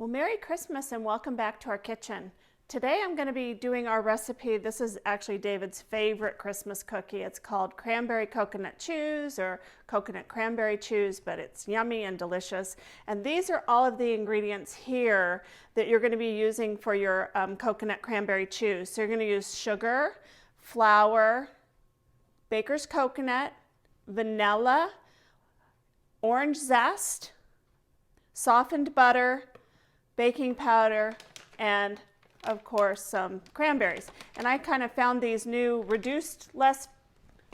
Well, Merry Christmas and welcome back to our kitchen. Today I'm going to be doing our recipe. This is actually David's favorite Christmas cookie. It's called Cranberry Coconut Chews or Coconut Cranberry Chews, but it's yummy and delicious. And these are all of the ingredients here that you're going to be using for your coconut cranberry chews. So you're going to use sugar, flour, baker's coconut, vanilla, orange zest, softened butter, baking powder, and of course some cranberries. And I kind of found these new reduced, less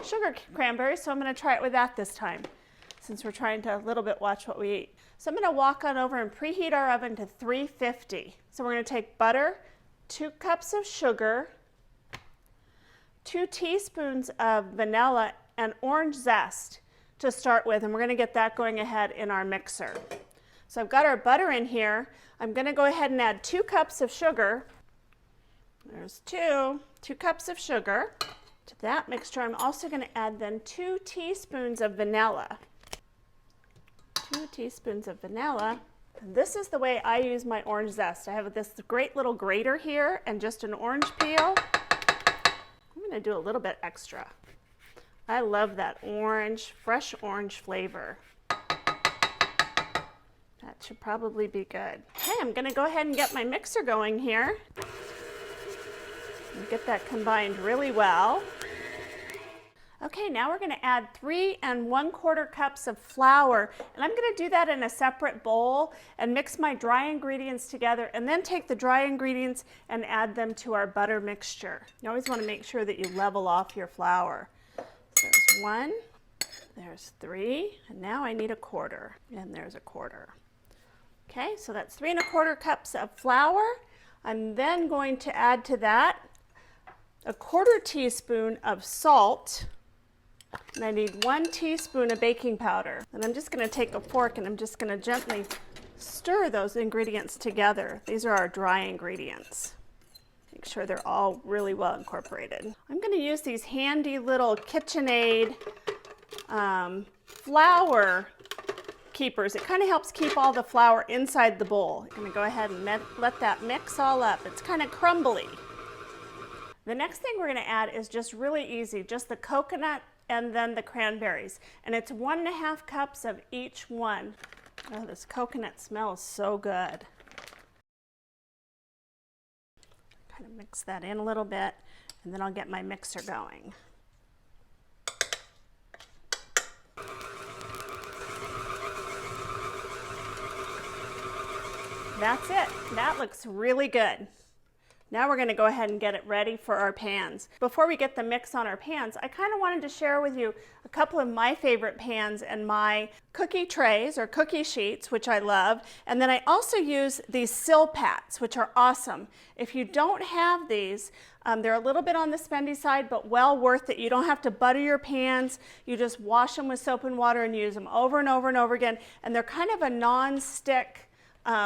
sugar cranberries, so I'm going to try it with that this time since we're trying to a little bit watch what we eat. So I'm going to walk on over and preheat our oven to 350. So we're going to take butter, 2 cups of sugar, 2 teaspoons of vanilla, and orange zest to start with, and we're going to get that going ahead in our mixer. So I've got our butter in here. I'm going to go ahead and add 2 cups of sugar. There's 2 cups of sugar to that mixture. I'm also going to add then 2 teaspoons of vanilla. 2 teaspoons of vanilla. And this is the way I use my orange zest. I have this great little grater here and just an orange peel. I'm going to do a little bit extra. I love that orange, fresh orange flavor. That should probably be good. Okay, I'm going to go ahead and get my mixer going here. And get that combined really well. Okay, now we're going to add 3 1/4 cups of flour. And I'm going to do that in a separate bowl and mix my dry ingredients together and then take the dry ingredients and add them to our butter mixture. You always want to make sure that you level off your flour. So there's 1, there's 3, and now I need 1/4, and there's 1/4. Okay, so that's 3 1/4 cups of flour. I'm then going to add to that 1/4 teaspoon of salt, and I need 1 teaspoon of baking powder. And I'm just going to take a fork and I'm just going to gently stir those ingredients together. These are our dry ingredients. Make sure they're all really well incorporated. I'm going to use these handy little KitchenAid flour keepers. It kind of helps keep all the flour inside the bowl. I'm going to go ahead and let that mix all up. It's kind of crumbly. The next thing we're going to add is just really easy, just the coconut and then the cranberries. And it's 1 1/2 cups of each one. Oh, this coconut smells so good. Kind of mix that in a little bit, and then I'll get my mixer going. That's it. That looks really good. Now we're going to go ahead and get it ready for our pans. Before we get the mix on our pans, I kind of wanted to share with you a couple of my favorite pans and my cookie trays or cookie sheets, which I love. And then I also use these Silpats, which are awesome. If you don't have these, they're a little bit on the spendy side, but well worth it. You don't have to butter your pans. You just wash them with soap and water and use them over and over and over again. And they're kind of a non-stick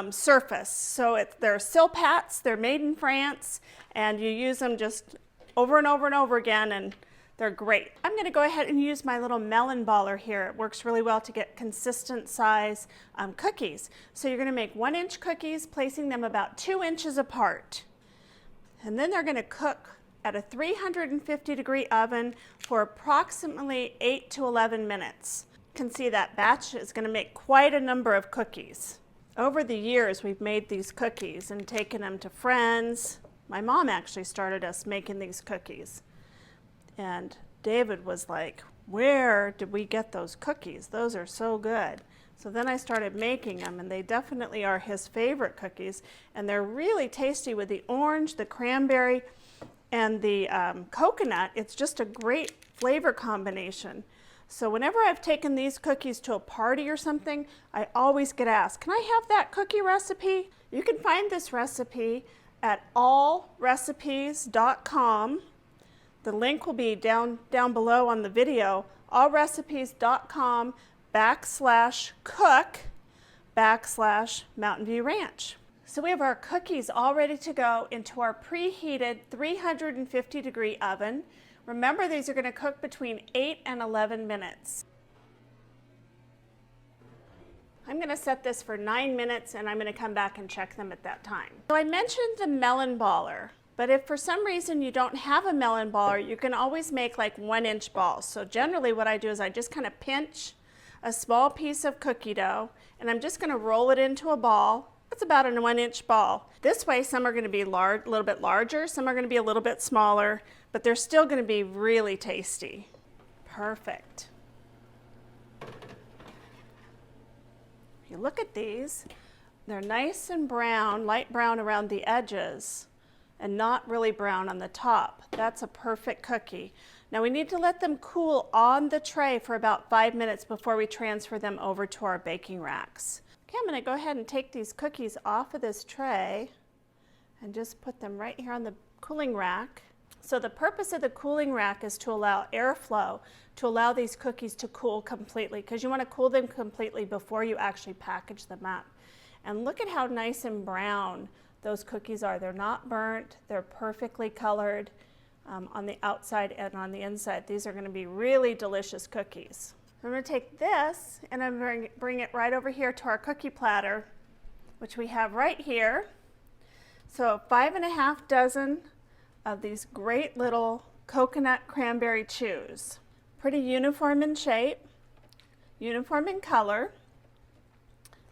surface. So they're Silpats, they're made in France, and you use them just over and over and over again, and they're great. I'm going to go ahead and use my little melon baller here. It works really well to get consistent size cookies. So you're going to make 1-inch cookies, placing them about 2 inches apart. And then they're going to cook at a 350-degree oven for approximately 8 to 11 minutes. You can see that batch is going to make quite a number of cookies. Over the years, we've made these cookies and taken them to friends. My mom actually started us making these cookies. And David was like, "Where did we get those cookies? Those are so good." So then I started making them, and they definitely are his favorite cookies. And they're really tasty with the orange, the cranberry, and the coconut. It's just a great flavor combination. So whenever I've taken these cookies to a party or something, I always get asked, "Can I have that cookie recipe?" You can find this recipe at allrecipes.com. The link will be down below on the video, allrecipes.com/cook/Mountain View Ranch. So we have our cookies all ready to go into our preheated 350-degree oven. Remember, these are going to cook between 8 and 11 minutes. I'm going to set this for 9 minutes and I'm going to come back and check them at that time. So I mentioned the melon baller, but if for some reason you don't have a melon baller, you can always make like 1-inch balls. So generally what I do is I just kind of pinch a small piece of cookie dough and I'm just going to roll it into a ball. That's about a 1-inch ball. This way some are going to be a little bit larger, some are going to be a little bit smaller, but they're still going to be really tasty. Perfect. If you look at these, they're nice and brown, light brown around the edges and not really brown on the top. That's a perfect cookie. Now we need to let them cool on the tray for about 5 minutes before we transfer them over to our baking racks. Okay, I'm going to go ahead and take these cookies off of this tray and just put them right here on the cooling rack. So the purpose of the cooling rack is to allow airflow, to allow these cookies to cool completely, because you want to cool them completely before you actually package them up. And look at how nice and brown those cookies are. They're not burnt, they're perfectly colored on the outside and on the inside. These are going to be really delicious cookies. I'm going to take this and I'm going to bring it right over here to our cookie platter, which we have right here. So 5½ dozen of these great little coconut cranberry chews. Pretty uniform in shape, uniform in color,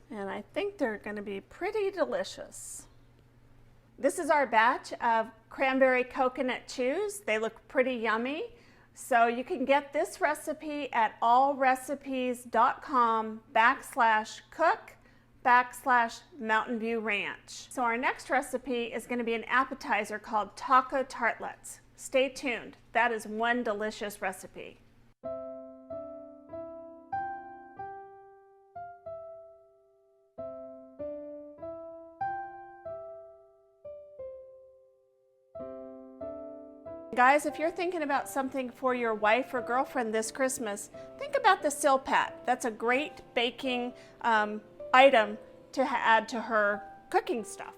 and I think they're going to be pretty delicious. This is our batch of cranberry coconut chews. They look pretty yummy. So you can get this recipe at allrecipes.com/cook/Mountain View Ranch. So our next recipe is going to be an appetizer called taco tartlets. Stay tuned. That is one delicious recipe. Guys, if you're thinking about something for your wife or girlfriend this Christmas, think about the Silpat. That's a great baking item to add to her cooking stuff.